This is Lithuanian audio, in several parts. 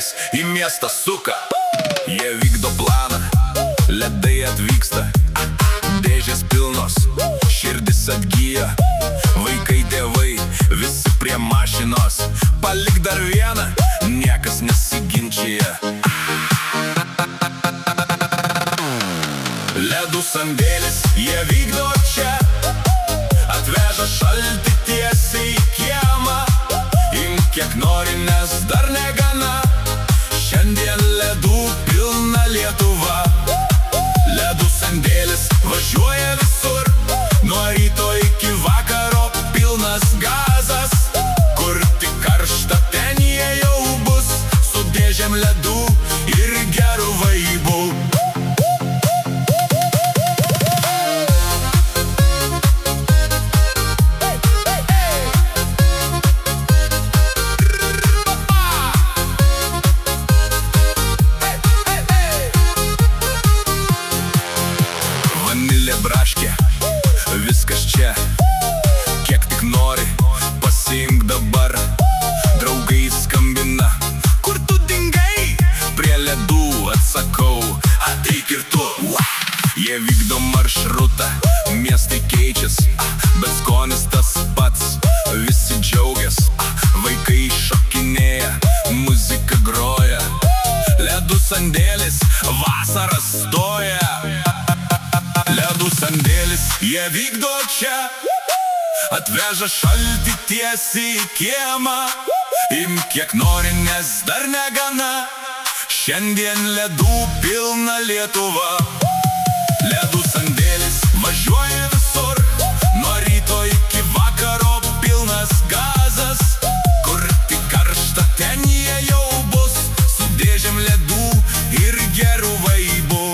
sandėlis į miestą suka. Jie vykdo planą, ledai atvyksta, dėžės pilnos, širdis atgyja. Vaikai, tėvai, visi prie mašinos, palik dar vieną, niekas nesiginčija. Ledų sandėlis, jie vykdo čia, atveža šaltį tiesiai į kiemą. Imk kiek nori, nes dar negana, šiandien ledų pilna Lietuva. Ledų sandėlis važiuoja visur, nuo ryto iki vakaro pilnas gazas. Kur tik karšta, ten jie jau bus, su dėžėm ledų ir geru vaibu. Braškė, viskas čia, kiek tik nori, pasiimk dabar. Draugai skambina, kur tu dingai? Prie ledų atsakau, ateik ir tu. Jie vykdo maršrutą, miestai keičias, bet skonis tas pats, visi džiaugias. Vaikai šokinėja, muzika groja, ledų sandėlis vasarą stoja. Ledų sandėlis, jie vykdo čia, atveža šaltį tiesiai į kiemą. Imk kiek nori, nes dar negana, šiandien ledų pilna Lietuva. Ledų sandėlis važiuoja visur, nuo ryto iki vakaro pilnas gazas. Kur tik karšta, ten jie jau bus, su dėžėm ledų ir geru vaibu.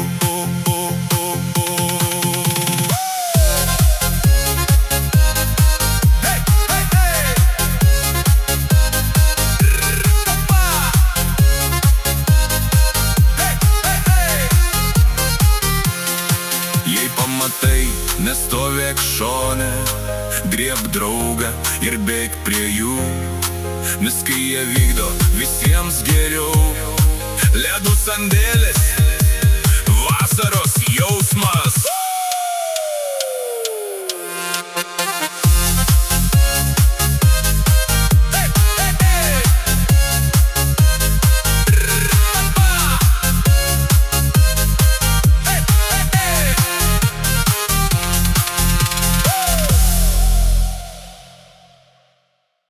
Matai, nestovėk šone, grieb draugą ir bėk prie jų, nes kai jie vykdo, visiems geriau. Ledų sandėlis, vasaros jausmas.